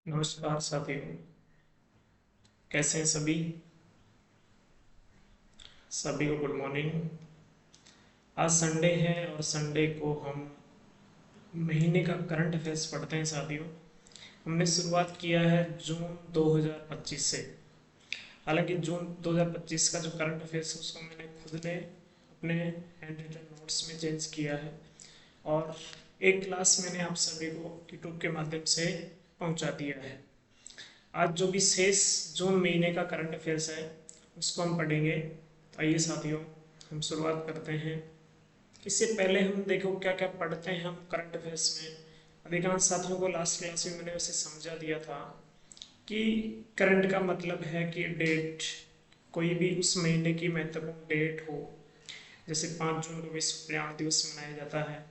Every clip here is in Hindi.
नमस्कार साथियों। कैसे हैं सभी? सभी को गुड मॉर्निंग। आज संडे है और संडे को हम महीने का करंट अफेयर्स पढ़ते हैं साथियों। हमने शुरुआत किया है जून 2025 से। हालांकि जून 2025 का जो करंट अफेयर्स है उसको मैंने खुद ने अपने हैंड रिटन नोट्स में चेंज किया है और एक क्लास मैंने आप सभी को यूट्यूब के माध्यम से पहुंचा दिया है। आज जो भी शेष जून महीने का करंट अफेयर्स है उसको हम पढ़ेंगे। तो आइए साथियों, हम शुरुआत करते हैं। इससे पहले हम देखो क्या क्या पढ़ते हैं हम करंट अफेयर्स में। अधिकांश साथियों को लास्ट क्लास में मैंने वैसे समझा दिया था कि करंट का मतलब है कि डेट, कोई भी उस महीने की महत्वपूर्ण डेट हो। जैसे 5 जून को विश्व पर्यावरण दिवस मनाया जाता है,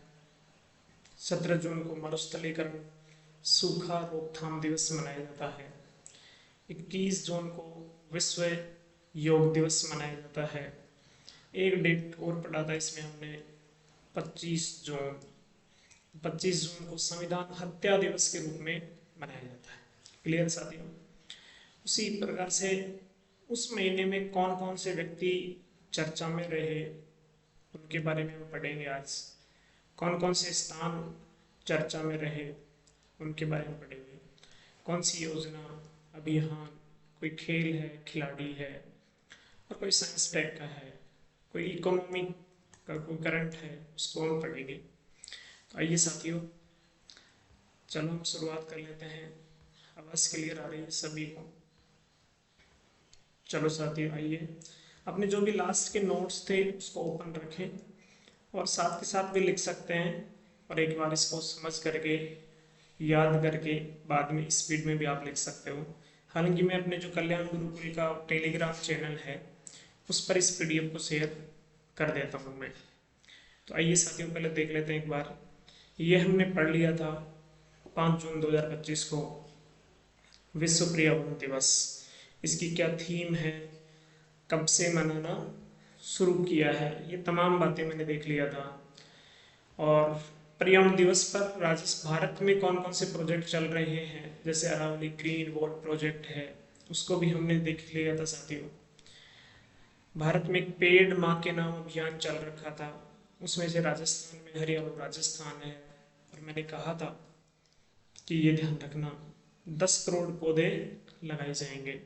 17 जून को मरुस्थलीकरण सूखा रोकथाम दिवस मनाया जाता है, 21 जून को विश्व योग दिवस मनाया जाता है। एक डेट और पढ़ा था इसमें हमने, 25 जून। 25 जून को संविधान हत्या दिवस के रूप में मनाया जाता है। क्लियर साथियों? उसी प्रकार से उस महीने में कौन कौन से व्यक्ति चर्चा में रहे उनके बारे में हम पढ़ेंगे आज। कौन कौन से स्थान चर्चा में रहे उनके बारे में पढ़ेंगे। कौन सी योजना, अभियान, कोई खेल है, खिलाड़ी है, और कोई साइंस टेक का है, कोई इकोनॉमी का कोई करंट है, उसको हम पढ़ेंगे। तो आइए साथियों, चलो हम शुरुआत कर लेते हैं। आवाज़ क्लियर आ रही है सभी को? चलो साथियों आइए, अपने जो भी लास्ट के नोट्स थे उसको ओपन रखें और साथ के साथ भी लिख सकते हैं और एक बार इसको समझ करके याद करके बाद में स्पीड में भी आप लिख सकते हो। हालांकि मैं अपने जो कल्याण गुरुकुल का टेलीग्राम चैनल है उस पर इस पीडीएफ को शेयर कर देता हूँ मैं। तो आइए साथियों, पहले देख लेते हैं एक बार। ये हमने पढ़ लिया था 5 जून 2025 को विश्व पर्यावरण दिवस। इसकी क्या थीम है, कब से मनाना शुरू किया है, ये तमाम बातें मैंने देख लिया था। और पर्यावरण दिवस पर भारत में कौन कौन से प्रोजेक्ट चल रहे हैं, जैसे अरावली ग्रीन वॉल प्रोजेक्ट है, उसको भी हमने देख लिया था साथियों। भारत में एक पेड़ माँ के नाम अभियान चल रखा था, उसमें से राजस्थान में हरियाणा राजस्थान है। और मैंने कहा था कि ये ध्यान रखना 10 करोड़ पौधे लगाए जाएंगे।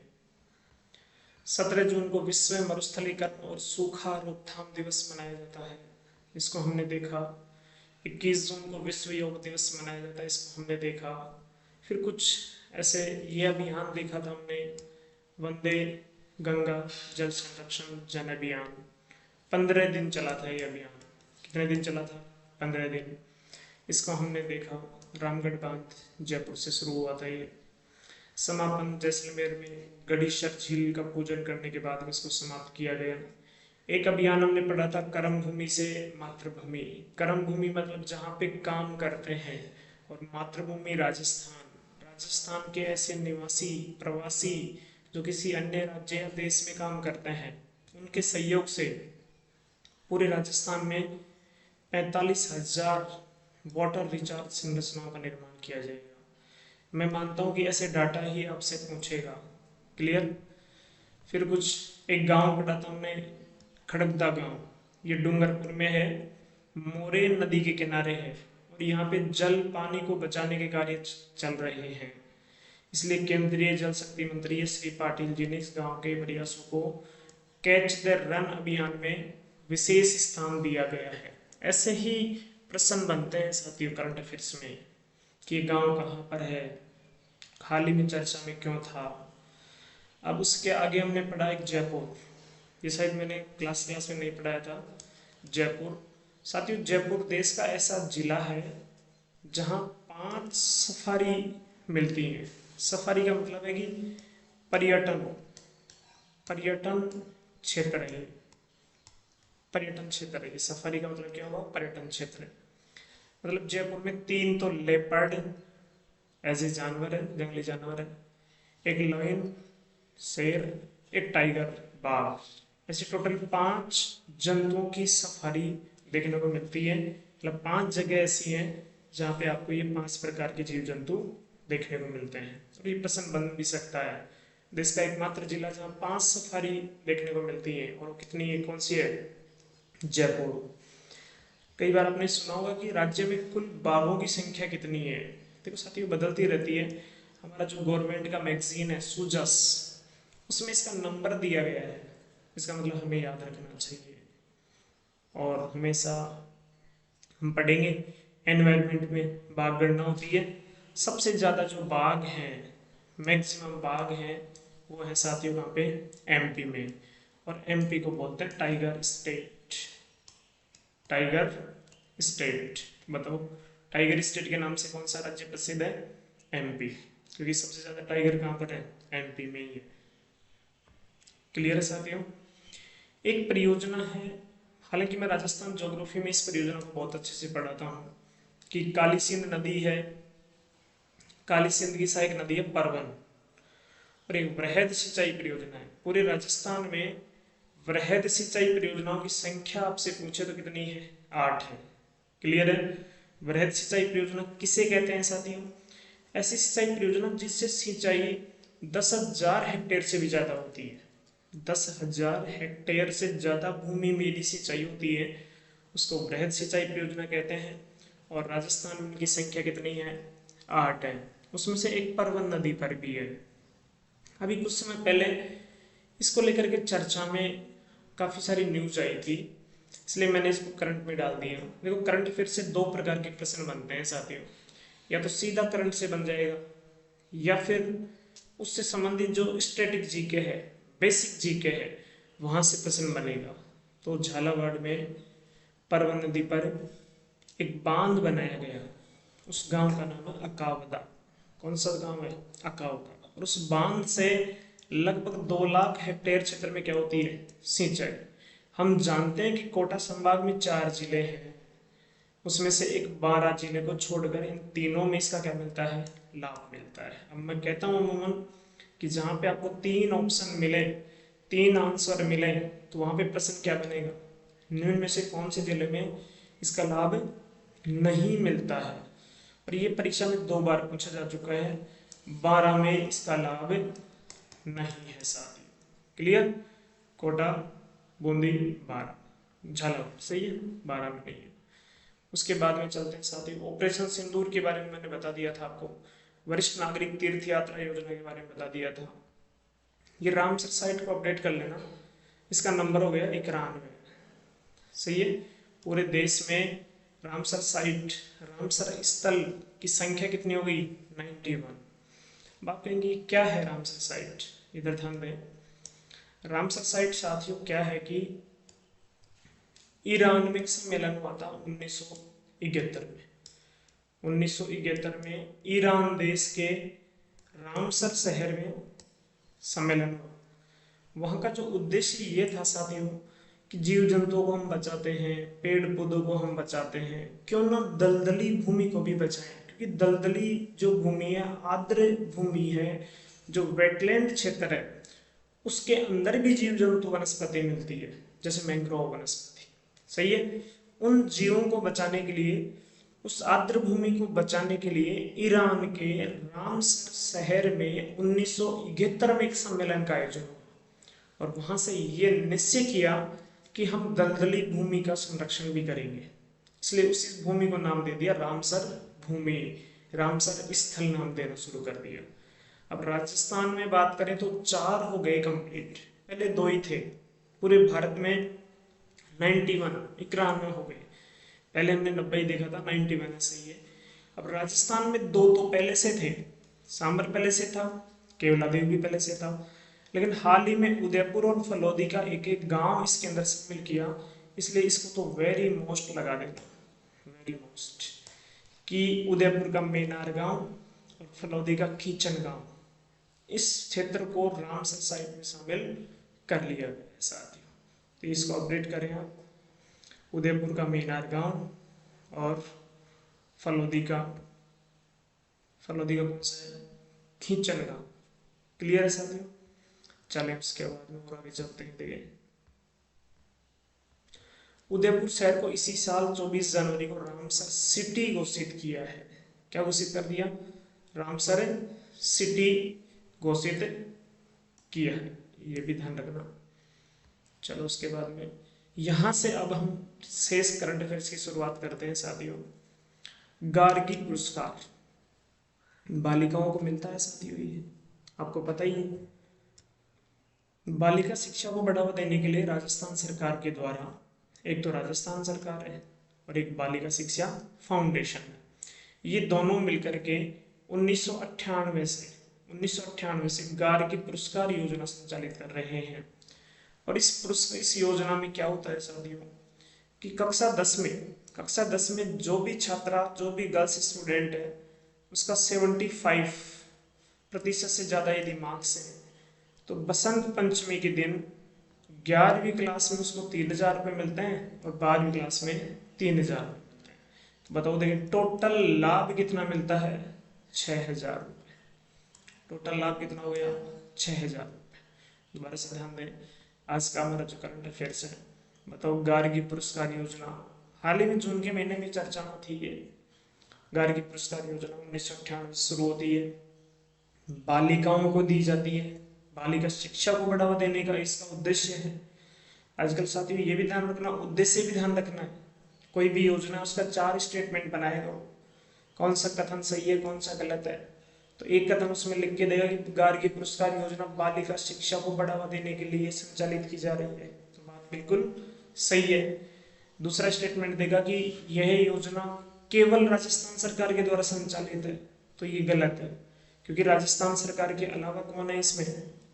17 जून को विश्व मरुस्थलीकरण और सूखा रोकथाम दिवस मनाया जाता है, इसको हमने देखा। 21 जून को विश्व योग दिवस मनाया जाता है, इसको हमने देखा। फिर कुछ ऐसे ये अभियान देखा था हमने, वंदे गंगा जल संरक्षण जन अभियान। 15 दिन चला था ये अभियान। कितने दिन चला था? 15 दिन। इसको हमने देखा। रामगढ़ बांध जयपुर से शुरू हुआ था ये। समापन जैसलमेर में गड़ीशर झील का पूजन करने के बाद में इसको समाप्त किया गया। एक अभियान हमने पढ़ा था कर्म भूमि से मातृभूमि। कर्म भूमि मतलब जहाँ पे काम करते हैं, और मातृभूमि राजस्थान। राजस्थान के ऐसे निवासी प्रवासी जो किसी अन्य राज्य या देश में काम करते हैं, उनके सहयोग से पूरे राजस्थान में 45,000 वाटर रिचार्ज संरचनाओं का निर्माण किया जाएगा। मैं मानता हूँ कि ऐसे डाटा ही आपसे पूछेगा। क्लियर? फिर कुछ एक गांव पढ़ा था हमने, खड़गदा गांव। ये डूंगरपुर में है, मोरे नदी के किनारे है, और यहाँ पे जल पानी को बचाने के कार्य चल रहे हैं। इसलिए केंद्रीय जल शक्ति मंत्री श्री पाटिल जी ने इस गांव के प्रयासों को कैच द रन अभियान में विशेष स्थान दिया गया है। ऐसे ही प्रश्न बनते हैं साथियों करंट अफेयर्स में कि गांव कहाँ पर है, हाल ही में चर्चा में क्यों था। अब उसके आगे हमने पढ़ा एक जयपुर। ये शायद मैंने क्लास में नहीं पढ़ाया था। जयपुर साथियों, जयपुर देश का ऐसा जिला है जहाँ 5 सफारी मिलती हैं। सफारी का मतलब है कि पर्यटन, पर्यटन क्षेत्र है। पर्यटन क्षेत्र है, सफारी का मतलब क्या हुआ? पर्यटन क्षेत्र। मतलब जयपुर में 3 तो लेपर्ड ऐसे जानवर है, जंगली जानवर है, एक लायन शेर, एक टाइगर बाघ। ऐसे टोटल 5 जंतुओं की सफारी देखने को मिलती है। मतलब 5 जगह ऐसी हैं जहाँ पे आपको ये 5 प्रकार के जीव जंतु देखने को मिलते हैं। और ये प्रश्न बन भी सकता है, देश का एकमात्र जिला जहाँ 5 सफारी देखने को मिलती है, और वो कितनी है, कौन सी है, जयपुर। कई बार आपने सुना होगा कि राज्य में कुल बाघों की संख्या कितनी है। देखो साथियों, बदलती रहती है। हमारा जो गवर्नमेंट का मैगजीन है सूजस, उसमें इसका नंबर दिया गया है, इसका मतलब हमें याद रखना चाहिए। और हमेशा हम पढ़ेंगे एनवायरनमेंट में बाघ गणना होती है। सबसे ज़्यादा जो बाघ हैं, मैक्सिमम बाघ हैं, वो है साथियों कहाँ पे, एमपी में। और एमपी को बोलते हैं टाइगर स्टेट। टाइगर स्टेट, बताओ टाइगर स्टेट के नाम से कौन सा राज्य प्रसिद्ध है, एमपी, क्योंकि सबसे ज़्यादा टाइगर कहाँ पर है, एमपी में ही है। क्लियर है साथियों। एक परियोजना है, हालांकि मैं राजस्थान ज्योग्राफी में इस परियोजना को बहुत अच्छे से पढ़ाता हूँ, कि काली सिंध नदी है, काली सिंध की सहायक नदी है परवन, और एक वृहद सिंचाई परियोजना है। पूरे राजस्थान में वृहद सिंचाई परियोजनाओं की संख्या आपसे पूछे तो कितनी है, 8 है। क्लियर है। वृहद सिंचाई परियोजना किसे कहते हैं साथियों, ऐसी सिंचाई परियोजना जिससे सिंचाई 10,000 हेक्टेयर से भी ज्यादा होती है। 10,000 हेक्टेयर से ज्यादा भूमि में यदि सिंचाई होती है उसको वृहद सिंचाई परियोजना कहते हैं। और राजस्थान में इनकी संख्या कितनी है, 8 है। उसमें से एक परवन नदी पर भी है। अभी कुछ समय पहले इसको लेकर के चर्चा में काफ़ी सारी न्यूज आई थी, इसलिए मैंने इसको करंट में डाल दिया। देखो करंट अफेयर से 2 प्रकार के प्रश्न बनते हैं साथियों, या तो सीधा करंट से बन जाएगा, या फिर उससे संबंधित जो स्टैटिक जीके है, बेसिक जीके है, वहाँ से प्रश्न बनेगा। तो झालावाड़ में परवन नदी पर एक बांध बनाया गया, उस गांव का नाम है अकावदा। कौन सा गांव है, अकावदा। और उस बांध से लगभग 2 लाख हेक्टेयर क्षेत्र में क्या होती है, सिंचाई। हम जानते हैं कि कोटा संभाग में 4 जिले हैं, उसमें से एक 12 जिले को छोड़कर इन तीनों में इसका क्या मिलता है, लाभ मिलता है। अब मैं कहता हूँ अमूमन कि जहाँ पे आपको 3 ऑप्शन मिले, 3 आंसर मिले, तो वहाँ पे प्रश्न क्या बनेगा, निम्न में से कौन से जिले में इसका लाभ नहीं मिलता है। और ये परीक्षा में 2 बार पूछा जा चुका है, 12 में इसका लाभ नहीं है साथियों। क्लियर। कोटा, बूंदी 12, झालावाड़ सही है, 12 में नहीं है। उसके बाद में चलते हैं साथियों, ऑपरेशन सिंदूर के बारे में मैंने बता दिया था आपको, वरिष्ठ नागरिक तीर्थ यात्रा योजना के बारे में बता दिया था। ये रामसर साइट को अपडेट कर लेना, इसका नंबर हो गया 91, सही है। पूरे देश में रामसर साइट, रामसर स्थल की संख्या कितनी हो गई, 91। अब आप कहेंगे क्या है रामसर साइट, इधर ध्यान दें। रामसर साइट साथियों क्या है कि ईरान में एक सम्मेलन हुआ था 1971 में। 1971 में ईरान देश के रामसर शहर में सम्मेलन हुआ। वहाँ का जो उद्देश्य ये था साथियों कि जीव जंतुओं को हम बचाते हैं, पेड़ पौधों को हम बचाते हैं, क्यों ना दलदली भूमि को भी बचाएं, क्योंकि दलदली जो भूमि है, आर्द्र भूमि है, जो वेटलैंड क्षेत्र है, उसके अंदर भी जीव जंतु वनस्पति मिलती है, जैसे मैंग्रोव वनस्पति, सही है। उन जीवों को बचाने के लिए, उस आर्द्र भूमि को बचाने के लिए ईरान के रामसर शहर में 1971 में एक सम्मेलन का आयोजन हुआ। और वहां से ये निश्चय किया कि हम दलदली भूमि का संरक्षण भी करेंगे, इसलिए उसी भूमि को नाम दे दिया रामसर भूमि, रामसर स्थल नाम देना शुरू कर दिया। अब राजस्थान में बात करें तो 4 हो गए कंप्लीट, पहले 2 ही थे। पूरे भारत में 91 हो गए, पहले हमने 90 ही देखा था, 91 सही है। अब राजस्थान में 2 तो पहले से थे, सांबर पहले से था, केवलादेव भी पहले से था, लेकिन हाल ही में उदयपुर और फलौदी का एक एक गांव इसके अंदर शामिल किया, इसलिए इसको तो वेरी मोस्ट लगा देता, वेरी मोस्ट, कि उदयपुर का मेनार गांव और फलौदी का कीचन गांव, इस क्षेत्र को रामसर साइट में शामिल कर लिया गया है साथियों। तो इसको अपडेट करें आप, उदयपुर का मेनार गांव और फलौदी का कौन सा है, खींचन गांव। क्लियर है साथियों। चलें इसके बाद में और आगे चलते हैं। देखिए उदयपुर शहर को इसी साल 24 जनवरी को रामसर सिटी घोषित किया है। क्या घोषित कर दिया, रामसर सिटी घोषित किया है, ये भी ध्यान रखना। चलो उसके बाद में यहाँ से अब हम शेष करंट अफेयर्स की शुरुआत करते हैं साथियों। गार्गी पुरस्कार बालिकाओं को मिलता है साथियों, ये आपको पता ही है। बालिका शिक्षा को बढ़ावा देने के लिए राजस्थान सरकार के द्वारा, एक तो राजस्थान सरकार है और एक बालिका शिक्षा फाउंडेशन है, ये दोनों मिलकर के 1998 से गार्गी पुरस्कार योजना संचालित कर रहे हैं। और इस योजना में क्या होता है साथियों कि कक्षा 10 में जो भी छात्रा, जो भी गर्ल्स स्टूडेंट है, उसका 75% से ज़्यादा यदि मार्क्स है तो बसंत पंचमी के दिन 11वीं क्लास में उसको 3000 रुपये मिलते हैं और 12वीं क्लास में 3000 रुपये मिलते हैं। तो बताओ देखिए टोटल लाभ कितना मिलता है, 6000 रुपये। टोटल लाभ कितना हो गया, 6000 रुपये। दोबारा से ध्यान दें, आज का हमारा जो करंट अफेयर्स है, बताओ गार्गी पुरस्कार योजना हाल ही में जून के महीने में चर्चा में थी। ये गार्गी पुरस्कार योजना 1998 से शुरू होती है, बालिकाओं को दी जाती है, बालिका शिक्षा को बढ़ावा देने का इसका उद्देश्य है। आजकल साथियों ये भी ध्यान रखना, उद्देश्य भी ध्यान रखना है। कोई भी योजना उसका 4 स्टेटमेंट बनाएगा, कौन सा कथन सही है कौन सा गलत है। तो एक कथन उसमें लिख के देगा कि गार्गी पुरस्कार योजना बालिका शिक्षा को बढ़ावा देने के लिए संचालित की जा रही है, तो बात बिल्कुल सही है। दूसरा स्टेटमेंट देगा कि यह योजना केवल राजस्थान सरकार के द्वारा संचालित है, तो ये गलत है, क्योंकि राजस्थान सरकार के अलावा कौन है इसमें,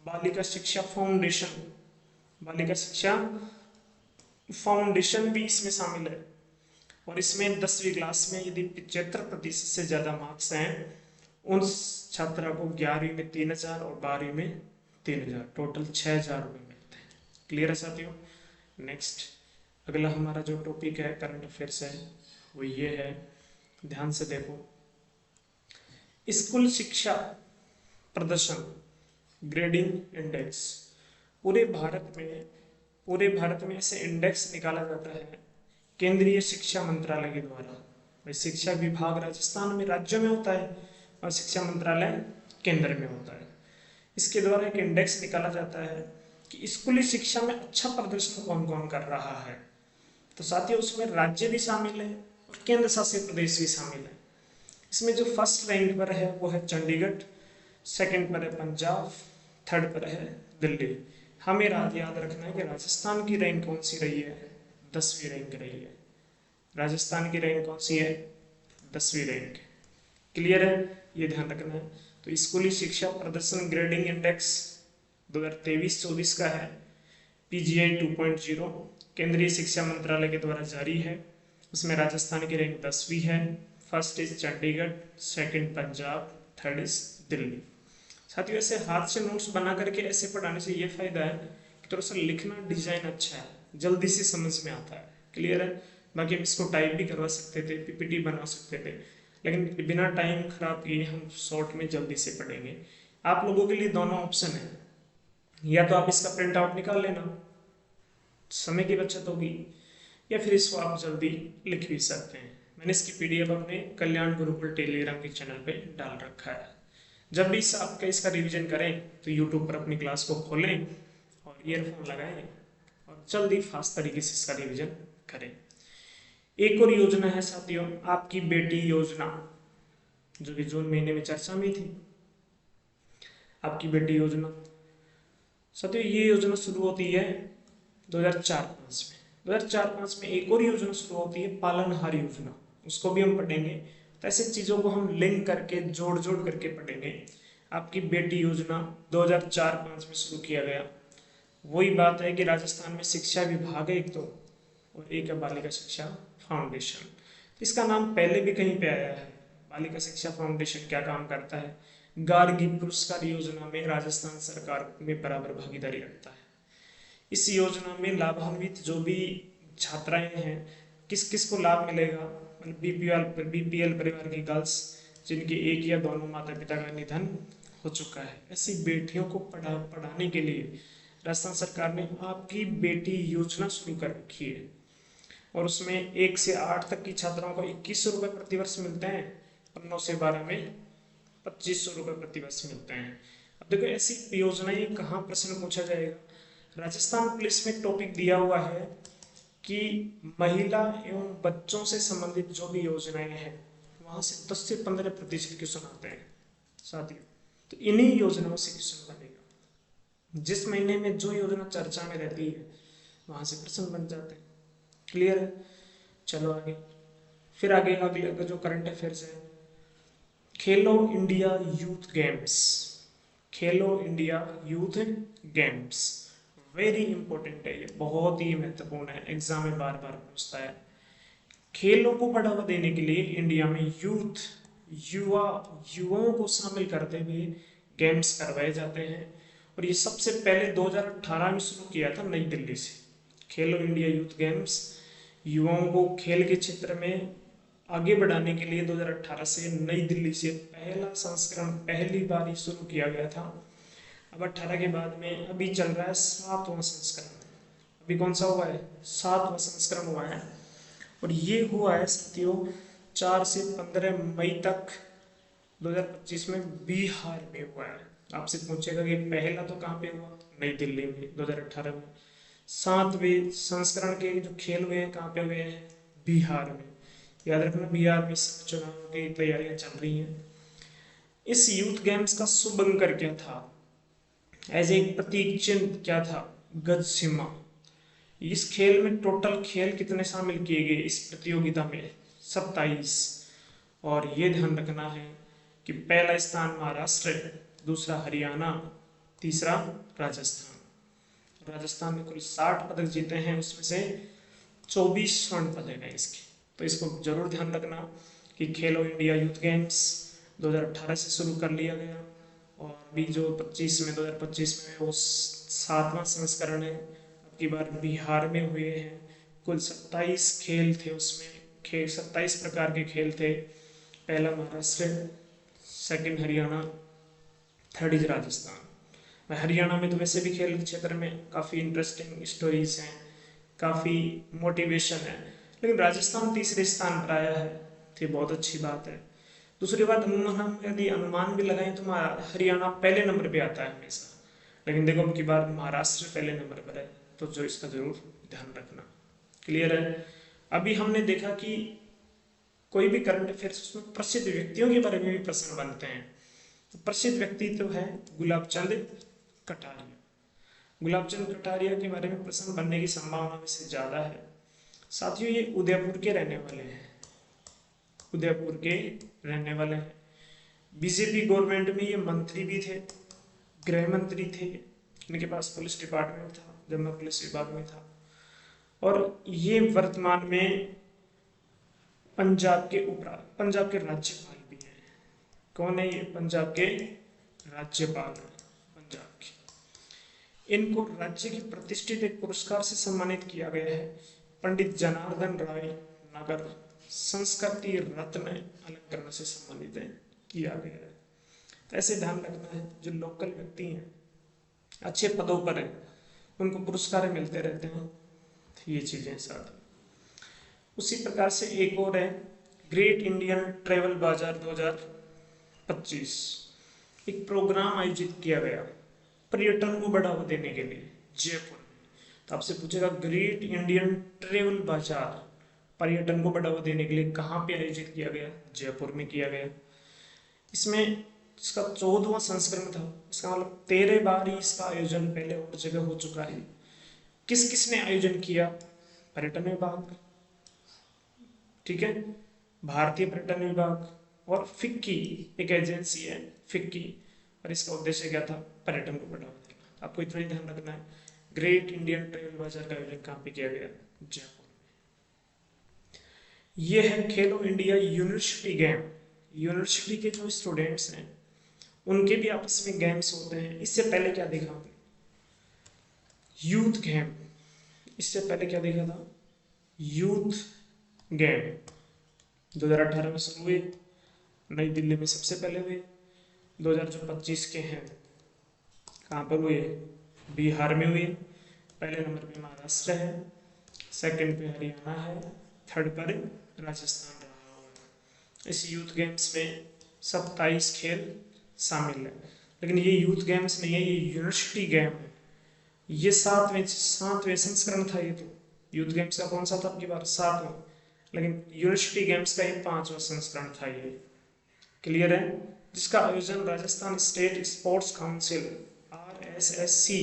बालिका शिक्षा फाउंडेशन, बालिका शिक्षा फाउंडेशन भी इसमें शामिल है। और इसमें 10वीं क्लास में यदि 75% से ज्यादा मार्क्स हैं, उन छात्रा को 11वीं में 3000 और 12वीं में 3000, टोटल 6000 रुपये मिलते हैं। क्लियर है साथियों। नेक्स्ट अगला हमारा जो टॉपिक है करंट अफेयर्स है वो ये है, ध्यान से देखो। स्कूल शिक्षा प्रदर्शन ग्रेडिंग इंडेक्स, पूरे भारत में ऐसे इंडेक्स निकाला जाता है केंद्रीय शिक्षा मंत्रालय के द्वारा। शिक्षा विभाग राजस्थान में राज्यों में होता है और शिक्षा मंत्रालय केंद्र में होता है। इसके द्वारा एक इंडेक्स निकाला जाता है कि स्कूली शिक्षा में अच्छा प्रदर्शन कौन कौन कर रहा है। तो साथियों उसमें राज्य भी शामिल है और केंद्र शासित प्रदेश भी शामिल है। इसमें जो फर्स्ट रैंक पर है वो है चंडीगढ़, सेकंड पर है पंजाब, थर्ड पर है दिल्ली। हमें याद रखना है कि राजस्थान की रैंक कौन सी रही है, 10वीं रैंक रही है। राजस्थान की रैंक कौन सी है, 10वीं रैंक। क्लियर है, ये ध्यान रखना है। तो स्कूली शिक्षा प्रदर्शन ग्रेडिंग इंडेक्स 2023-24 का है, PGI 2.0, केंद्रीय शिक्षा मंत्रालय के द्वारा जारी है। उसमें राजस्थान की रैंक 10वीं है, first is Chandigarh, second Punjab, third is Delhi. साथियों ऐसे हाथ से नोट्स बना करके ऐसे पढ़ाने से ये फायदा है कि थोड़ा सा लिखना डिजाइन अच्छा है, जल्दी से समझ में आता है। क्लियर है। बाकी हम इसको टाइप भी करवा सकते थे, PPT बना सकते थे, लेकिन बिना टाइम खराब किए हम शॉर्ट में जल्दी से पढ़ेंगे। आप लोगों के लिए दोनों ऑप्शन है, या तो आप इसका प्रिंट आउट निकाल लेना, समय की बचत होगी, या फिर इसको आप जल्दी लिख भी सकते हैं। मैंने इसकी PDF अपने कल्याण गुरुकुल टेलीग्राम के चैनल पे डाल रखा है। जब भी आपका इसका रिवीजन करें तो YouTube पर अपनी क्लास को खोलें और ईयरफोन लगाएं और जल्दी फास्ट तरीके से इसका रिवीजन करें। एक और योजना है साथियों, आपकी बेटी योजना, जो कि जून महीने में चर्चा में थी। आपकी बेटी योजना साथियों, ये योजना शुरू होती है 2004-5 में। 2004-5 में एक और योजना शुरू होती है पालनहार योजना, उसको भी हम पढ़ेंगे। तो ऐसे चीज़ों को हम लिंक करके जोड़ करके पढ़ेंगे। आपकी बेटी योजना 2004-5 में शुरू किया गया। वही बात है कि राजस्थान में शिक्षा विभाग है एक तो, और एक है बालिका शिक्षा फाउंडेशन। इसका नाम पहले भी कहीं पे आया है। बालिका शिक्षा फाउंडेशन क्या काम करता है, गार्गी पुरस्कार योजना में राजस्थान सरकार में बराबर भागीदारी रखता है। इस योजना में लाभान्वित जो भी छात्राएं हैं, किस किस को लाभ मिलेगा, BPL परिवार की गर्ल्स जिनके एक या दोनों माता पिता का निधन हो चुका है, ऐसी बेटियों को पढ़ाने के लिए राजस्थान सरकार ने आपकी बेटी योजना शुरू कर रखी है। और उसमें 1 से 8 तक की छात्राओं को 2100 रुपये प्रतिवर्ष मिलते हैं और 9 से 12 में 2500 रुपये प्रतिवर्ष मिलते हैं। अब देखो ऐसी योजनाएं कहाँ प्रश्न पूछा जाएगा। राजस्थान पुलिस में टॉपिक दिया हुआ है कि महिला एवं बच्चों से संबंधित जो भी योजनाएं हैं वहां से 10 से 15% क्वेश्चन आते हैं साथियों। तो इन्हीं योजनाओं से क्वेश्चन बनेगा। जिस महीने में जो योजना चर्चा में रहती है वहां से प्रश्न बन जाते हैं। क्लियर है? चलो आगे। फिर आगे अगले जो करंट अफेयर्स है, खेलो इंडिया यूथ गेम्स। खेलो India youth games very important है, ये बहुत ही महत्वपूर्ण है, एग्जाम में बार बार पूछता है। खेलों को बढ़ावा देने के लिए इंडिया में युवाओं को शामिल करते हुए गेम्स करवाए जाते हैं और ये सबसे पहले 2018 में शुरू किया था नई दिल्ली से। खेलो इंडिया यूथ गेम्स युवाओं को खेल के क्षेत्र में आगे बढ़ाने के लिए 2018 से नई दिल्ली से पहला संस्करण पहली बार ही शुरू किया गया था। अब 18 के बाद में अभी चल रहा है 7वां संस्करण। अभी कौन सा हुआ है? 7वां संस्करण हुआ है और ये हुआ है साथियों 4 से 15 मई तक 2025 में बिहार में हुआ है। आपसे पूछेगा कि पहला तो कहाँ पे हुआ? नई दिल्ली में 2018 में। 7वें संस्करण के जो खेल हुए हैं कहाँ पे हुए हैं? बिहार में। याद रखना बिहार में चुनाव की तैयारियां चल रही हैं। इस यूथ गेम्स का शुभ अंकर क्या था? एज एक प्रतीक चिन्ह क्या था? गज सीमा। इस खेल में टोटल खेल कितने शामिल किए गए इस प्रतियोगिता में? 27। और ये ध्यान रखना है कि पहला स्थान महाराष्ट्र, दूसरा हरियाणा, तीसरा राजस्थान। राजस्थान ने कुल 60 पदक जीते हैं, उसमें से 24 स्वर्ण पदक हैं इसके। तो इसको जरूर ध्यान रखना कि खेलो इंडिया यूथ गेम्स 2018 से शुरू कर लिया गया और अभी जो 2025 में वो 7वां संस्करण है। अब की बार बिहार में हुए हैं। कुल 27 खेल थे उसमें। 27 प्रकार के खेल थे। पहला Maharashtra, second Haryana, third is Rajasthan. Haryana में तो वैसे भी खेल के क्षेत्र में काफ़ी इंटरेस्टिंग स्टोरीज हैं, काफ़ी मोटिवेशन है, लेकिन राजस्थान तीसरे स्थान पर आया है तो ये बहुत अच्छी बात है। दूसरी बात, हम यदि अनुमान भी लगाएं तो हरियाणा पहले नंबर पे आता है हमेशा, लेकिन देखो अब की बार महाराष्ट्र पहले नंबर पर है, तो जो इसका जरूर ध्यान रखना। क्लियर है? अभी हमने देखा कि कोई भी करंट अफेयर्स उसमें प्रसिद्ध व्यक्तियों के बारे में भी प्रश्न बनते हैं। तो प्रसिद्ध व्यक्ति तो है गुलाबचंद कटारिया। गुलाबचंद कटारिया के बारे में प्रश्न बनने की संभावना वैसे ज्यादा है। साथियों ये उदयपुर के रहने वाले हैं, उदयपुर के रहने वाले हैं। बीजेपी गवर्नमेंट में ये मंत्री भी थे, गृह मंत्री थे, इनके पास पुलिस डिपार्टमेंट था जब मैं पुलिस विभाग में था। और ये वर्तमान में पंजाब के राज्यपाल भी हैं। कौन है ये? पंजाब के राज्यपाल हैं पंजाब के। इनको राज्य के प्रतिष्ठित एक पुरस्कार से सम्मानित किया गया है, पंडित जनार्दन राय नगर संस्कृति रत्न अलंकरण से सम्मानित किया गया है। तो ऐसे ध्यान रखना है, जो लोकल व्यक्ति हैं अच्छे पदों पर हैं उनको पुरस्कार मिलते रहते हैं। तो ये चीजें साथ। उसी प्रकार से एक और है ग्रेट इंडियन ट्रेवल बाजार 2025। एक प्रोग्राम आयोजित किया गया पर्यटन को बढ़ावा देने के लिए जयपुर में। तो आपसे पूछेगा ग्रेट इंडियन ट्रेवल बाजार पर्यटन को बढ़ावा देने के लिए कहाँ पे आयोजित किया गया? जयपुर में किया गया। इसमें इसका 14वां संस्करण था। इसका मतलब 13 बार ही इसका आयोजन पहले और जगह हो चुका है। किस किसने आयोजन किया? पर्यटन विभाग, ठीक है, भारतीय पर्यटन विभाग और फिक्की एक एजेंसी है फिक्की, और इसका उद्देश्य क्या था? पर्यटन को बढ़ावा देना। आपको इतना ही ध्यान रखना है। ग्रेट इंडियन ट्रेवल बाजार का आयोजन कहाँ पे किया गया? जयपुर में। ये है खेलो इंडिया यूनिवर्सिटी गेम। यूनिवर्सिटी के जो स्टूडेंट्स हैं उनके भी आपस में गेम्स होते हैं। इससे पहले क्या देखा हमने? Youth game. इससे पहले क्या देखा था? यूथ गेम 2018 में शुरू हुए, नई दिल्ली में सबसे पहले हुए। 2025 के हैं कहाँ पर हुए? बिहार में हुए। पहले नंबर पे महाराष्ट्र है, सेकंड पे हरियाणा है, थर्ड पर राजस्थान रहा। इस यूथ गेम्स में 27 खेल शामिल है। लेकिन ये यूथ गेम्स नहीं है, ये यूनिवर्सिटी गेम है। ये सातवें संस्करण था। ये तो यूथ गेम्स का कौन सा था आपकी बार? 7वां। लेकिन यूनिवर्सिटी गेम्स का ये 5वां संस्करण था ये। क्लियर है? जिसका आयोजन Rajasthan state sports council RSSC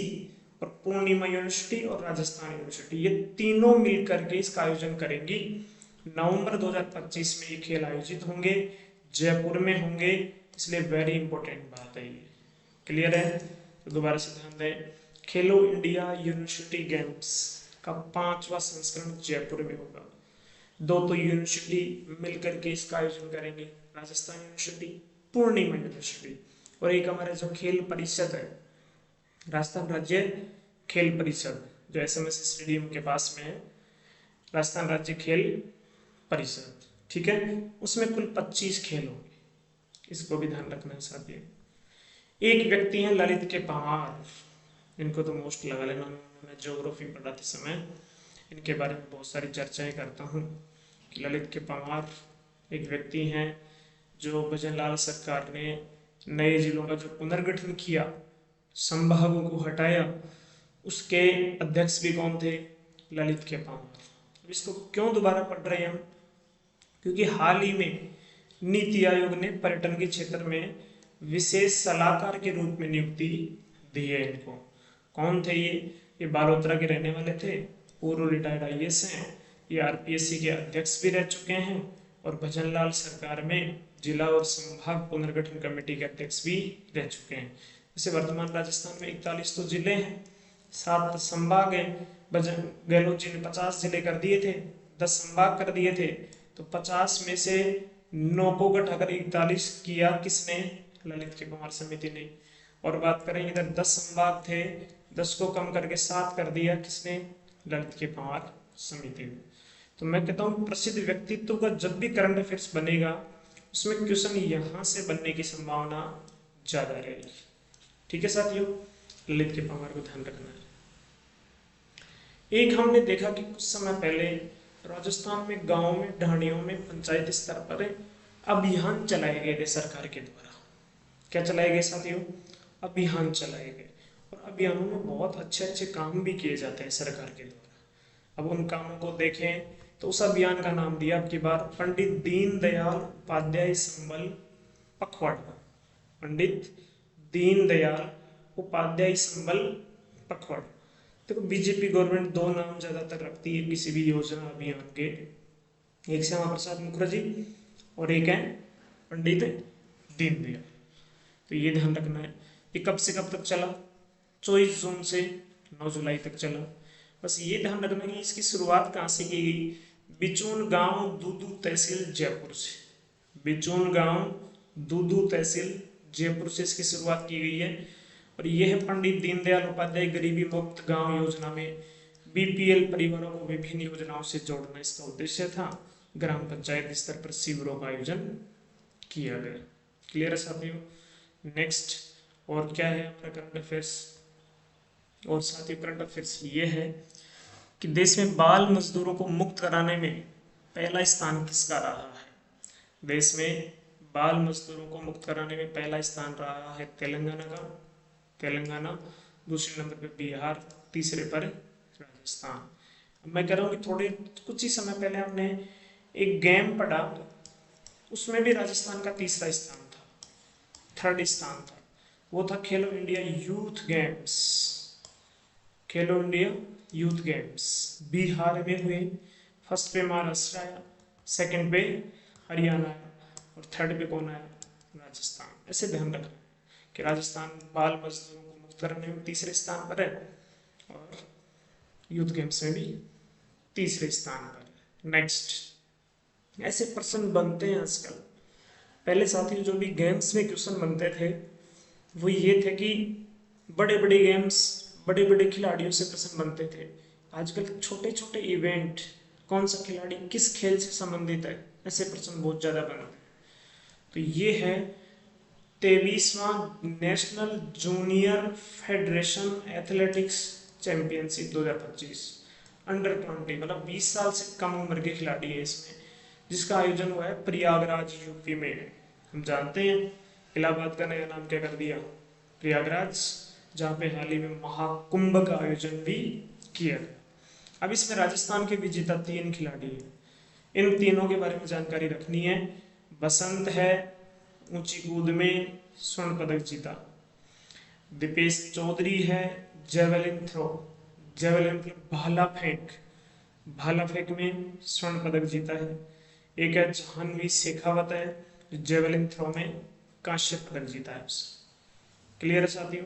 और पूर्णिमा यूनिवर्सिटी और राजस्थान यूनिवर्सिटी, ये तीनों मिलकर के इसका आयोजन करेंगी। नवंबर 2025 में ये खेल आयोजित होंगे, जयपुर में होंगे। इसलिए वेरी इंपॉर्टेंट बात है ये। क्लियर है? तो दोबारा से ध्यान दें, खेलो इंडिया यूनिवर्सिटी गेम्स का 5वां संस्करण जयपुर में होगा। 2 तो यूनिवर्सिटी मिलकर के इसका आयोजन करेंगे, राजस्थान यूनिवर्सिटी, पूर्णिमा यूनिवर्सिटी। और एक हमारे जो खेल परिषद है, राजस्थान राज्य खेल परिषद, जो SMS स्टेडियम के पास में है, राजस्थान राज्य खेल परिषद, ठीक है। उसमें कुल 25 खेल होंगे, इसको भी ध्यान रखना है साथियों। एक व्यक्ति हैं ललित के पंवार, इनको तो मोस्ट लगा लेना, मैं ज्योग्राफी पढ़ाते समय इनके बारे में बहुत सारी चर्चाएं करता हूँ कि ललित के पंवार एक व्यक्ति हैं जो भजनलाल सरकार ने नए जिलों का जो पुनर्गठन किया, संभागों को हटाया, उसके अध्यक्ष भी कौन थे? ललित के पंवार। अब इसको क्यों दोबारा पढ़ रहे हैं हम? क्योंकि हाल ही में नीति आयोग ने पर्यटन के क्षेत्र में विशेष सलाहकार के रूप में नियुक्ति दी है इनको। कौन थे ये बालोतरा के रहने वाले थे, पूर्व रिटायर्ड IAS हैं। ये RPSC के अध्यक्ष भी रह चुके हैं और भजनलाल सरकार में जिला और संभाग पुनर्गठन कमेटी के अध्यक्ष भी रह चुके हैं। जैसे वर्तमान राजस्थान में 41 तो जिले हैं, 7 संभाग हैं। गहलोत जी ने 50 जिले कर दिए थे, 10 संभाग कर दिए थे, तो 50 में से 9 को घटाकर 41 किया किसने? ललित के पंवार समिति ने। और बात करें इधर 10 संभाग थे, 10 को कम करके 7 कर दिया किसने? ललित के पंवार समिति ने। तो मैं कहता हूँ प्रसिद्ध व्यक्तित्व का जब भी करंट अफेयर्स बनेगा उसमें क्वेश्चन यहाँ से बनने की संभावना ज्यादा रहेगी। ठीक है साथियों, ललित के पंवार को ध्यान रखना है। एक हमने देखा कि कुछ समय पहले राजस्थान में गांव में, ढाणियों में, पंचायत स्तर पर अभियान चलाए गए थे सरकार के द्वारा। क्या चलाए गए साथियों? अभियान चलाए गए, और अभियानों में बहुत अच्छे अच्छे काम भी किए जाते हैं सरकार के द्वारा। अब उन कामों को देखें तो उस अभियान का नाम दिया अब की बार पंडित दीनदयाल उपाध्याय संबल पखवाड़ा। पंडित दीनदयाल उपाध्याय संबल पखवाड़ा। देखो बीजेपी गवर्नमेंट 2 नाम ज्यादातर रखती है किसी भी योजना अभियान के, एक श्यामा प्रसाद मुखर्जी और एक है पंडित दीनदयाल। तो ये ध्यान रखना है। ये कब से कब तक चला? 24 जून से 9 जुलाई तक चला। बस ये ध्यान रखना कि इसकी शुरुआत कहाँ से की गई? बिचून गांव दूदू तहसील जयपुर से। बिचून गांव दूदू तहसील जयपुर से इसकी शुरुआत की गई है। और यह है पंडित दीनदयाल उपाध्याय गरीबी मुक्त गांव योजना में BPL परिवारों को विभिन्न योजनाओं से जोड़ना इसका उद्देश्य था। ग्राम पंचायत स्तर पर शिविरों का आयोजन किया गया। क्लियर है साथियों? नेक्स्ट और क्या है हमारा करंट अफेयर्स? और साथियों करंट अफेयर्स ये है कि देश में बाल मजदूरों को मुक्त कराने में पहला स्थान किसका रहा है? देश में बाल मजदूरों को मुक्त कराने में पहला स्थान रहा है तेलंगाना का। तेलंगाना, दूसरे नंबर पे बिहार, तीसरे पर राजस्थान। अब मैं कह रहा हूँ कि थोड़े कुछ ही समय पहले हमने एक गेम पढ़ा, उसमें भी राजस्थान का तीसरा स्थान था, 3rd स्थान था। वो था खेलो इंडिया यूथ गेम्स। खेलो इंडिया यूथ गेम्स बिहार में हुए। 1st पे महाराष्ट्र आया, 2nd पे हरियाणा आया और 3rd पे कौन आया? राजस्थान। ऐसे ध्यान रखना कि राजस्थान बाल मजदूरों को मुक्त करने में तीसरे स्थान पर है और यूथ गेम्स में भी तीसरे स्थान पर है। नेक्स्ट, ऐसे प्रश्न बनते हैं आजकल। पहले साथियों जो भी गेम्स में क्वेश्चन बनते थे वो ये थे कि बड़े बड़े गेम्स, बड़े बड़े खिलाड़ियों से प्रश्न बनते थे। आजकल छोटे छोटे इवेंट, कौन सा खिलाड़ी किस खेल से संबंधित है, ऐसे प्रश्न बहुत ज्यादा बनते हैं। तो ये है 23वां national junior federation athletics championship 2025 under 20, मतलब 20 साल से कम उम्र के खिलाड़ी है इसमें, जिसका आयोजन हुआ है प्रयागराज यूपी में। हम जानते हैं इलाहाबाद का नया नाम क्या कर दिया, प्रयागराज, जहाँ पे हाल ही में महाकुंभ का आयोजन भी किया गया। अब इसमें राजस्थान के विजेता 3 खिलाड़ी हैं, इन तीनों के बारे में जानकारी रखनी है। बसंत है, ऊंची कूद में स्वर्ण पदक जीता। दीपेश चौधरी है, जेवलिन थ्रो, जेवलिन मतलब भाला फेंक में स्वर्ण पदक जीता है। एक है जाह्नवी शेखावत है, जो जेवलिन थ्रो में कांस्य पदक जीता है उसने। क्लियर है साथियों।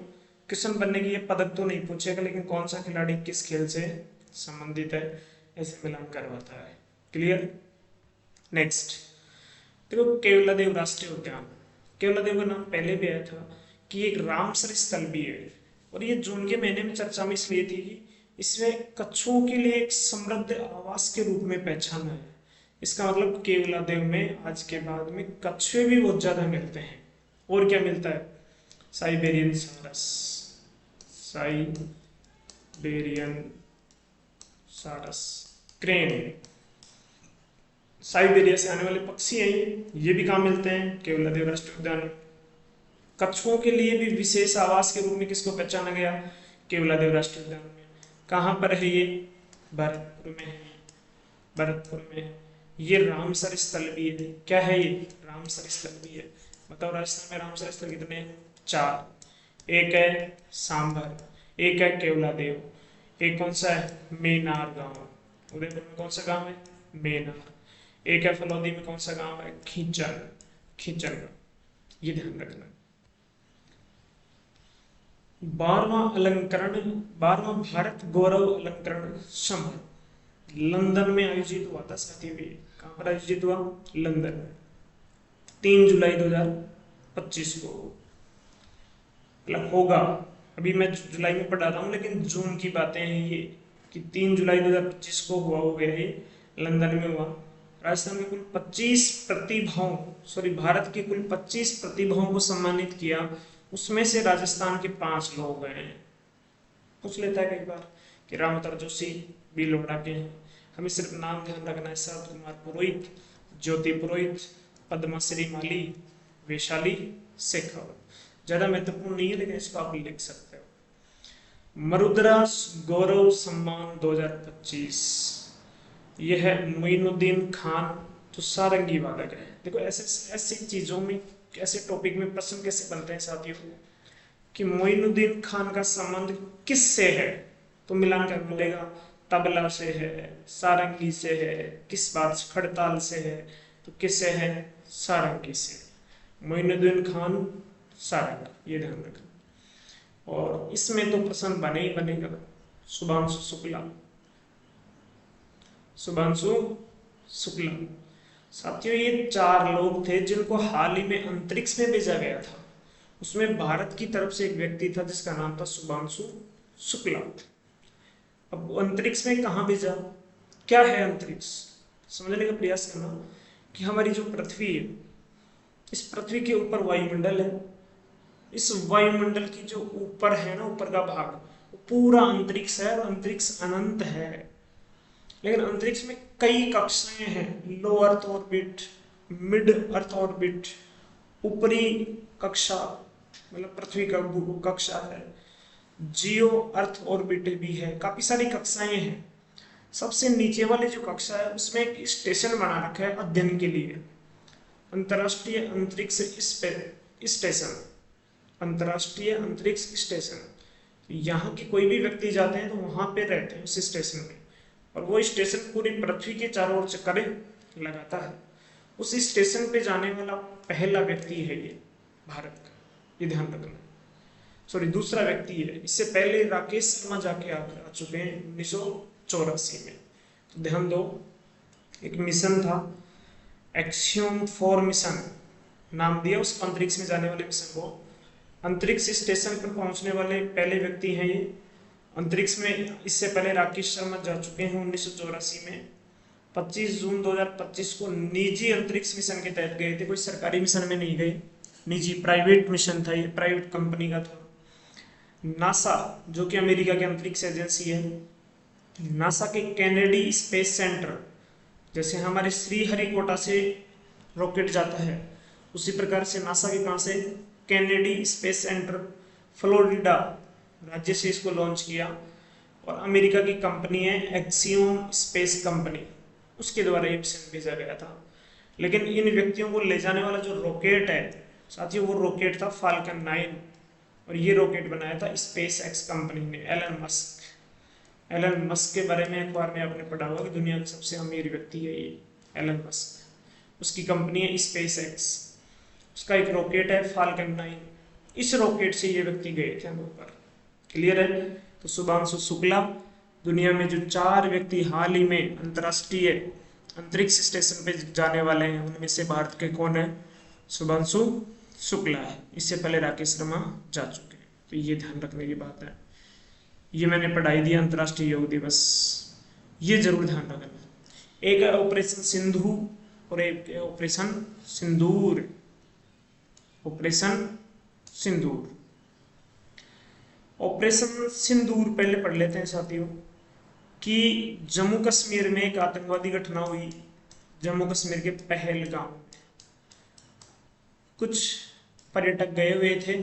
क्वेश्चन बनने की ये पदक तो नहीं पूछेगा, लेकिन कौन सा खिलाड़ी किस खेल से संबंधित है ऐसे मिलान करवाता है। क्लियर। नेक्स्ट देखो, केवलादेव राष्ट्रीय उद्यान, केवलादेव का नाम पहले भी आया था कि एक रामसर स्थल भी है, और ये जून के महीने में चर्चा में इसलिए थी कि इसमें कछुओं के लिए एक समृद्ध आवास के रूप में पहचाना है। इसका मतलब केवलादेव में आज के बाद में कछुए भी बहुत ज्यादा मिलते हैं। और क्या मिलता है, साइबेरियन सारस, साइबेरियन सारस, क्रेन, साइबेरिया से आने वाले पक्षी हैं ये भी कहाँ मिलते हैं, केवलादेव राष्ट्रीय उद्यान में। कछुओं के लिए भी विशेष आवास के रूप में किसको पहचाना गया, केवलादेव राष्ट्रीय उद्यान में। कहाँ पर है ये, भरतपुर में है, भरतपुर में है। ये रामसर स्थल भी है। क्या है ये, रामसर स्थल भी है। बताओ राजस्थान में रामसर स्थल कितने हैं, 4। एक है सांभर, एक है केवलादेव, एक कौन सा है, मेनार गांव, उदयपुर में कौन सा गांव है, मेनार। एक है फलौदी में कौन सा गांव है, खींचर गांव। ये ध्यान रखना। 12वां भारत गौरव अलंकरण समारोह लंदन में आयोजित हुआ था साथियों। कहां पर आयोजित हुआ, लंदन में, 3 जुलाई 2025 को। मतलब होगा, अभी मैं जुलाई में पढ़ा रहा हूँ, लेकिन जून की बातें हैं ये, कि 3 जुलाई 2025 को हुआ हो गया, ये लंदन में हुआ। राजस्थान में कुल 25 प्रतिभाओं, भारत के कुल 25 प्रतिभाओं को सम्मानित किया। उसमें से राजस्थान के 5 लोग हैं। पूछ लेता है कई बार कि रामतर जोशी बी लोहड़ा के हैं। हमें सिर्फ नाम ध्यान रखना है, शरद कुमार पुरोहित, ज्योति पुरोहित, पद्मश्री माली, वैशाली शेखावत। ज्यादा महत्वपूर्ण नहीं है, लेकिन इसको आप लिख सकते हो। मरुद्रा गौरव सम्मान 2025, यह है मोइनुद्दीन खान, जो सारंगी वादक है। देखो ऐसी चीजों में, ऐसे टॉपिक में प्रश्न कैसे बनते हैं साथियों, कि मोइनुद्दीन खान का संबंध किस से है, तो मिलान कर मिलेगा, तबला से है, सारंगी से है, किस बात से, खड़ताल से है, तो किससे है, सारंगी से। मोइनुद्दीन खान सारंगी, ये ध्यान रखना। और इसमें तो प्रश्न बने ही बनेगा। शुभांशु शुक्ला साथियों, ये 4 लोग थे जिनको हाल ही में अंतरिक्ष में भेजा गया था। उसमें भारत की तरफ से एक व्यक्ति था जिसका नाम था शुभांशु शुक्ला। अब अंतरिक्ष में कहाँ भेजा, क्या है अंतरिक्ष, समझने का प्रयास करना। कि हमारी जो पृथ्वी है, इस पृथ्वी के ऊपर वायुमंडल है। इस वायुमंडल की जो ऊपर है ना, ऊपर का भाग, वो पूरा अंतरिक्ष है, और अंतरिक्ष अनंत है। लेकिन अंतरिक्ष में कई कक्षाएं हैं, low earth orbit, mid earth orbit, ऊपरी कक्षा मतलब पृथ्वी का कक्षा है, जियो अर्थ ऑर्बिट भी है, काफी सारी कक्षाएं हैं। सबसे नीचे वाली जो कक्षा है उसमें एक स्टेशन बना रखा है अध्ययन के लिए, अंतरराष्ट्रीय अंतरिक्ष स्टेशन, अंतरराष्ट्रीय अंतरिक्ष स्टेशन। यहाँ के कोई भी व्यक्ति जाते हैं तो वहां पे रहते हैं उस स्टेशन में, और वो स्टेशन पूरी पृथ्वी के चारों ओर चक्कर लगाता है। उस स्टेशन पे जाने वाला पहला व्यक्ति है ये भारत का, ये ध्यान रखना। दूसरा व्यक्ति है। इससे पहले राकेश शर्मा जाके आ चुके हैं 1984 में। तो ध्यान दो, एक मिशन था एक्सियोम 4 मिशन, नाम दिया उस अंतरिक्ष में जाने वाले मिशन को। अंतरिक्ष स्टेशन पर पहुंचने वाले पहले व्यक्ति हैं ये अंतरिक्ष में। इससे पहले राकेश शर्मा जा चुके हैं 1984 में। 25 जून 2025 को निजी अंतरिक्ष मिशन के तहत गए थे, कोई सरकारी मिशन में नहीं गए, निजी प्राइवेट मिशन था ये, प्राइवेट कंपनी का था। नासा जो कि अमेरिका की अंतरिक्ष एजेंसी है, नासा के कैनेडी स्पेस सेंटर, जैसे हमारे श्रीहरिकोटा से रॉकेट जाता है उसी प्रकार से नासा के कहाँ से, कैनेडी स्पेस सेंटर फ्लोरिडा राज्य से इसको लॉन्च किया। और अमेरिका की कंपनी है एक्सियोम स्पेस कंपनी, उसके द्वारा ये मिशन भेजा गया था। लेकिन इन व्यक्तियों को ले जाने वाला जो रॉकेट है साथियों, वो रॉकेट था फाल्कन 9, और ये रॉकेट बनाया था स्पेस एक्स कंपनी ने, एलन मस्क। एलन मस्क के बारे में एक बार में आपने पढ़ा होगा कि दुनिया का सबसे अमीर व्यक्ति है ये एलन मस्क, उसकी कंपनी है स्पेस एक्स, उसका एक रॉकेट है फाल्कन 9। इस रॉकेट से ये व्यक्ति गए थे हम ऊपर। क्लियर है? तो शुभांशु शुक्ला, दुनिया में जो 4 व्यक्ति हाल ही में अंतर्राष्ट्रीय अंतरिक्ष स्टेशन पे जाने वाले हैं उनमें से भारत के कौन है? शुभांशु शुक्ला है। इससे पहले राकेश शर्मा जा चुके हैं, तो ये ध्यान रखने की बात है। ये मैंने पढ़ाई दी अंतर्राष्ट्रीय योग दिवस, ये जरूर ध्यान रखना। एक है ऑपरेशन सिंधु और एक है ऑपरेशन सिंदूर। ऑपरेशन सिंदूर, ऑपरेशन सिंदूर पहले पढ़ लेते हैं साथियों कि जम्मू कश्मीर में एक आतंकवादी घटना हुई। जम्मू कश्मीर के पहलगाम में कुछ पर्यटक गए हुए थे,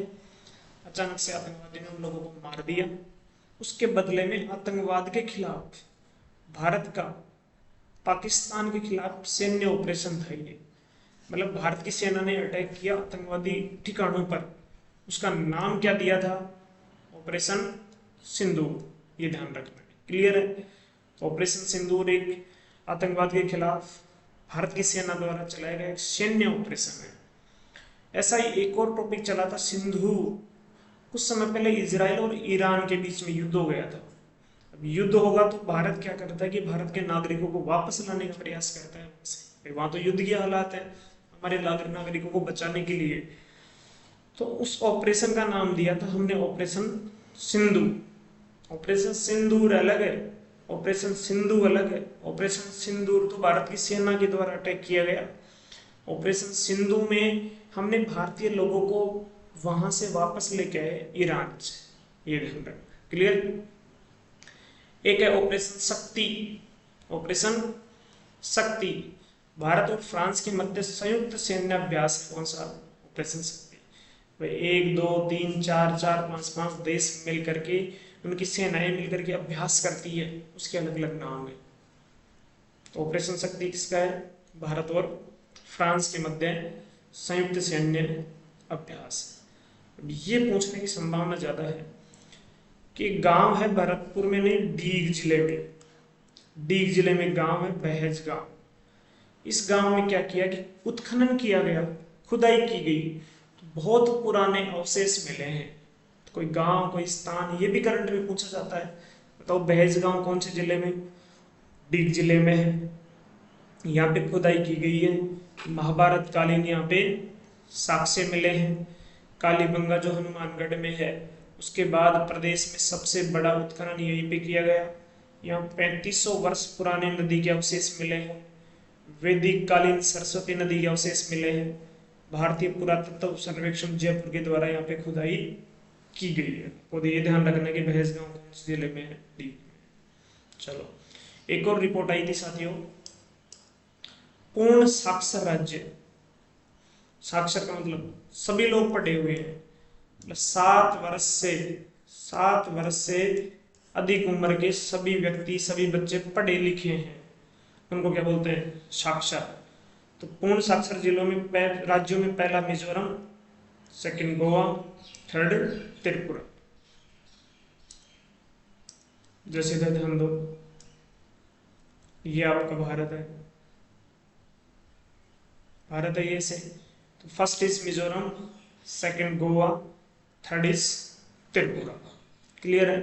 अचानक से आतंकवादी ने उन लोगों को मार दिया। उसके बदले में आतंकवाद के खिलाफ भारत का पाकिस्तान के खिलाफ सैन्य ऑपरेशन था ये। मतलब भारत की सेना ने अटैक किया आतंकवादी ठिकानों पर। उसका नाम क्या दिया था? ऑपरेशन सिंदूर। ये ध्यान रखना है। क्लियर है? ऑपरेशन सिंदूर एक आतंकवाद के खिलाफ भारत की सेना द्वारा चलाया गया एक सैन्य ऑपरेशन है। ऐसा ही एक और टॉपिक चला था सिंधु। कुछ समय पहले इजराइल और ईरान के बीच में युद्ध हो गया था। अब युद्ध होगा तो भारत क्या करता है कि भारत के नागरिकों को वापस लाने का प्रयास करता है। वहां तो युद्ध के हालात है, हमारे नागरिकों को बचाने के लिए। तो उस ऑपरेशन का नाम दिया था हमने ऑपरेशन सिंधु। ऑपरेशन सिंदूर अलग है, ऑपरेशन सिंधु अलग है। ऑपरेशन सिंदूर तो भारत की सेना के द्वारा अटैक किया गया। ऑपरेशन सिंधु में हमने भारतीय लोगों को वहां से वापस लेके आए ईरान से। ये ध्यान रखना। क्लियर? एक है ऑपरेशन शक्ति। ऑपरेशन शक्ति भारत और फ्रांस के मध्य संयुक्त सैन्य अभ्यास है। कौन सा? ऑपरेशन शक्ति। भाई 1 2 3 4 4 5 5 देश मिल करके, उनकी सेनाएं मिलकर के अभ्यास करती है, उसके अलग अलग नाम है। ऑपरेशन शक्ति किसका है? भारत और फ्रांस के मध्य संयुक्त सैन्य अभ्यास। ये पूछने की संभावना ज्यादा है कि गांव है भरतपुर में नहीं, डीग जिले में। डीग जिले में गांव है बहज गांव। इस गांव में क्या किया कि उत्खनन किया गया, खुदाई की गई, तो बहुत पुराने अवशेष मिले हैं। तो कोई गांव, कोई स्थान, ये भी करंट में पूछा जाता है। बताओ बहज गांव कौन से जिले में? डीग जिले में है। यहाँ पे खुदाई की गई है, महाभारत कालीन यहाँ पे साक्ष्य मिले हैं। कालीबंगा जो हनुमानगढ़ में है, उसके बाद प्रदेश में सबसे बड़ा उत्खनन यहीं पे किया गया। यहाँ 3500 वर्ष पुराने नदी के अवशेष मिले हैं। वैदिक कालीन सरस्वती नदी के अवशेष मिले हैं। भारतीय पुरातत्व सर्वेक्षण जयपुर के द्वारा यहाँ पे खुदाई की गई है। और ये ध्यान रखना कि बहसगांव कौन से जिले में है? डी। चलो एक और रिपोर्ट आई थी साथियों, पूर्ण साक्षर राज्य। साक्षर का मतलब सभी लोग पढ़े हुए हैं, मतलब 7 वर्ष से अधिक उम्र के सभी व्यक्ति, सभी बच्चे पढ़े लिखे हैं, उनको क्या बोलते हैं? साक्षर। तो पूर्ण साक्षर जिलों में राज्यों में पहला मिजोरम, सेकंड गोवा, थर्ड त्रिपुरा। जैसे ध्यान दो, ये आपका भारत है, भारत है ये से। तो first is Mizoram, second Goa, third is Tripura. Clear है?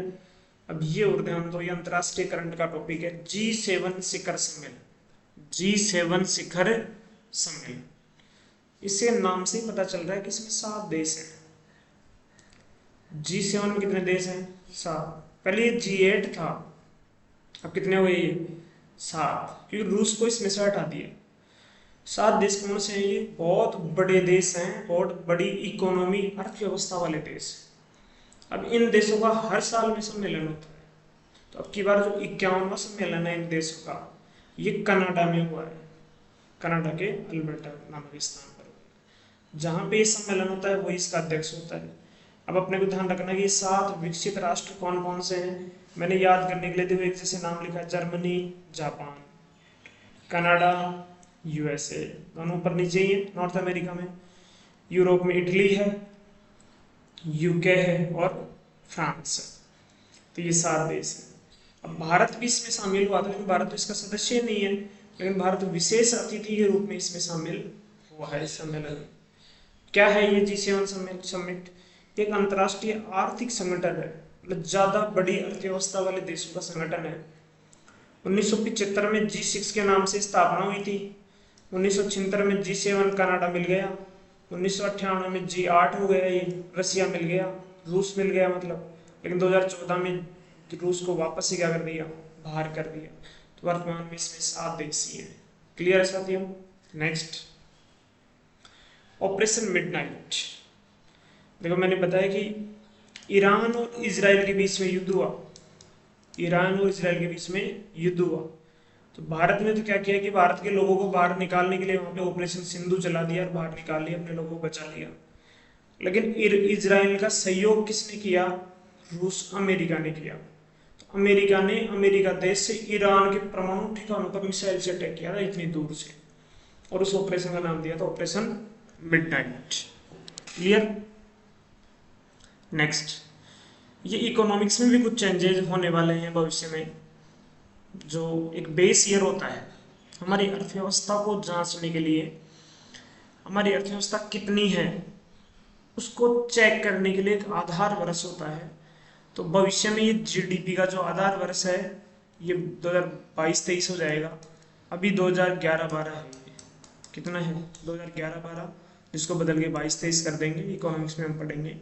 अब ये और ध्यान दो, ये अंतरराष्ट्रीय करंट का टॉपिक है। G7 शिखर सम्मेलन। G7 शिखर सम्मेलन, इससे नाम से ही पता चल रहा है कि इसमें 7 देश हैं। G7 में कितने देश हैं? 7। पहले ये G8 था, अब कितने हुए ये? 7, क्योंकि रूस को इसमें से हटा दिया। 7 देश कौन से हैं ये? बहुत बड़े देश हैं, बहुत बड़ी इकोनॉमी, अर्थव्यवस्था वाले देश। अब इन देशों का हर साल में सम्मेलन होता है। तो अब की बार जो 51वां सम्मेलन है इन देशों का, ये कनाडा में हुआ है। कनाडा के अल्बर्टा नामक स्थान पर। जहाँ पे ये सम्मेलन होता है वही इसका अध्यक्ष होता है। अब अपने को ध्यान रखना कि ये 7 विकसित राष्ट्र कौन कौन से हैं, मैंने याद करने के लिए देखो एक जैसे नाम लिखा है, जर्मनी, जापान, कनाडा, यूएसए, दोनों ऊपर नीचे ही है नॉर्थ अमेरिका में। यूरोप में इटली है, यूके है और फ्रांस है। तो ये 7 देश हैं। अब भारत भी इसमें शामिल हुआ था, लेकिन भारत तो इसका सदस्य नहीं है, लेकिन भारत विशेष अतिथि के रूप में इसमें शामिल हुआ है इस सम्मेलन में। क्या है ये G7 समिट? एक अंतर्राष्ट्रीय आर्थिक संगठन है, मतलब ज्यादा बड़ी अर्थव्यवस्था वाले देशों का संगठन है। 1975 में G6 के नाम से स्थापना हुई थी। 1976 में G7 कनाडा मिल गया। 1998 में G8 हो गया, ये रसिया मिल गया, रूस मिल गया मतलब। लेकिन 2014 में रूस को वापस ही क्या कर दिया, बाहर कर दिया। तो वर्तमान में इसमें 7 देश ही हैं। क्लियर है साथियों? Next, operation midnight. देखो मैंने बताया कि ईरान और इजराइल के बीच में युद्ध हुआ, ईरान और इजराइल के बीच में युद्ध हुआ। तो भारत ने तो क्या किया कि भारत के लोगों को बाहर निकालने के लिए वहां पे ऑपरेशन सिंधु चला दिया और बाहर निकाल लिया, अपने लोगों को बचा लिया। लेकिन इजराइल का सहयोग किसने किया? रूस, अमेरिका ने किया। तो अमेरिका देश से ईरान के परमाणु ठिकानों पर मिसाइल से अटैक किया था इतनी दूर से, और उस ऑपरेशन का नाम दिया था ऑपरेशन मिडनाइट। क्लियर? नेक्स्ट, ये इकोनॉमिक्स में भी कुछ चेंजेस होने वाले हैं भविष्य में। जो एक बेस ईयर होता है हमारी अर्थव्यवस्था को जांचने के लिए, हमारी अर्थव्यवस्था कितनी है उसको चेक करने के लिए एक आधार वर्ष होता है। तो भविष्य में ये जीडीपी का जो आधार वर्ष है ये 2022-23 हो जाएगा। अभी 2011-12 है। कितना है? 2011-12, जिसको बदल के 22-23 कर देंगे। इकोनॉमिक्स में हम पढ़ेंगे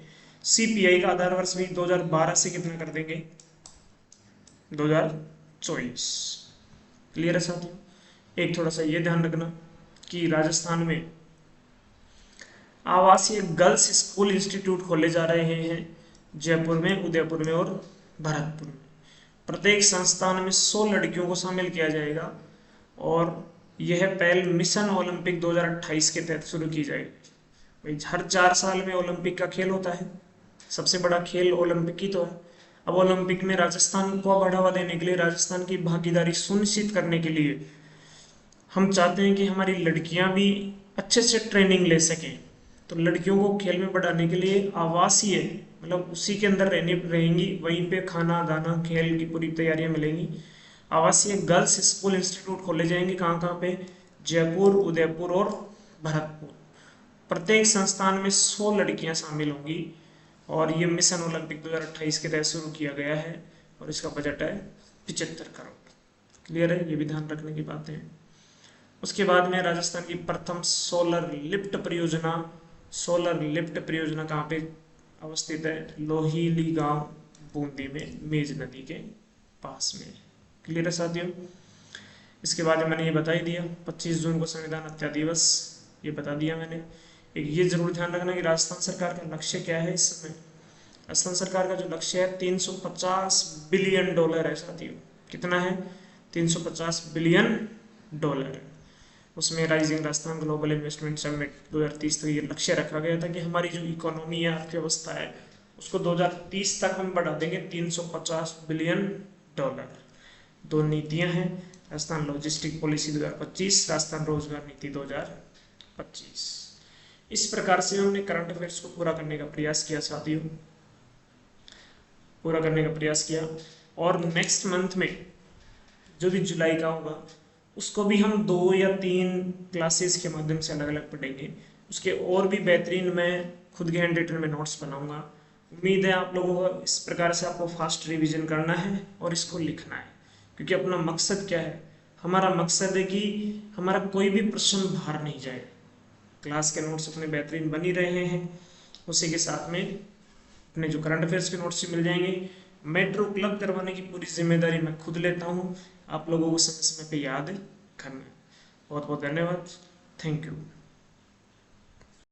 सीपीआई का आधार वर्ष भी 2012 से कितना कर देंगे? 2024। क्लियर है साथियों? एक थोड़ा सा ये ध्यान रखना कि राजस्थान में आवासीय गर्ल्स स्कूल इंस्टीट्यूट खोले जा रहे हैं, जयपुर में, उदयपुर में और भरतपुर में। प्रत्येक संस्थान में 100 लड़कियों को शामिल किया जाएगा और यह पहल मिशन ओलंपिक 2028 के तहत शुरू की जाएगी। भाई हर 4 साल में ओलंपिक का खेल होता है, सबसे बड़ा खेल ओलंपिक ही तो है। अब ओलंपिक में राजस्थान को बढ़ावा देने के लिए, राजस्थान की भागीदारी सुनिश्चित करने के लिए हम चाहते हैं कि हमारी लड़कियां भी अच्छे से ट्रेनिंग ले सकें। तो लड़कियों को खेल में बढ़ाने के लिए आवासीय, मतलब उसी के अंदर रहेंगी, वहीं पे खाना दाना खेल की पूरी तैयारियां मिलेंगी। आवासीय गर्ल्स स्कूल इंस्टीट्यूट खोले जाएंगे। कहाँ कहाँ पे? जयपुर, उदयपुर और भरतपुर। प्रत्येक संस्थान में 100 लड़कियां शामिल होंगी और ये मिशन ओलंपिक 2028 के तहत शुरू किया गया है और इसका बजट है 75 करोड़। क्लियर है? ये भी ध्यान रखने की बातें हैं। उसके बाद में राजस्थान की प्रथम सोलर लिफ्ट परियोजना कहाँ पे अवस्थित है? लोहीली गांव, बूंदी में, मेज नदी के पास में। क्लियर है साथियों? इसके बाद मैंने ये बता ही दिया 25 जून को संविधान हत्या दिवस, ये बता दिया मैंने। एक ये जरूर ध्यान रखना कि राजस्थान सरकार का लक्ष्य क्या है इस समय। राजस्थान सरकार का जो लक्ष्य है 350 बिलियन डॉलर है साथियों। कितना है? 350 बिलियन डॉलर। उसमें rising Rajasthan global investment summit 2030 तक ये लक्ष्य रखा गया था कि हमारी जो इकोनॉमी है, अर्थव्यवस्था है, उसको 2030 तक हम बढ़ा देंगे 350 बिलियन डॉलर। 2 नीतियां हैं, राजस्थान लॉजिस्टिक पॉलिसी 2025, राजस्थान रोजगार नीति 2025। इस प्रकार से हमने करंट अफेयर्स को पूरा करने का प्रयास किया साथियों, पूरा करने का प्रयास किया। और नेक्स्ट मंथ में जो भी जुलाई का होगा उसको भी हम 2 या 3 क्लासेस के माध्यम से अलग अलग पढ़ेंगे। उसके और भी बेहतरीन मैं खुद के हैंड रिटन में नोट्स बनाऊंगा। उम्मीद है आप लोगों को इस प्रकार से आपको फास्ट रिवीजन करना है और इसको लिखना है, क्योंकि अपना मकसद क्या है? हमारा मकसद है कि हमारा कोई भी प्रश्न बाहर नहीं जाए। क्लास के नोट्स अपने बेहतरीन बन ही रहे हैं, उसी के साथ में अपने जो करंट अफेयर्स के नोट्स भी मिल जाएंगे। मेट्रो क्लब करवाने की पूरी जिम्मेदारी मैं खुद लेता हूँ, आप लोगों को समय समय पे याद करना है। बहुत बहुत धन्यवाद। Thank you.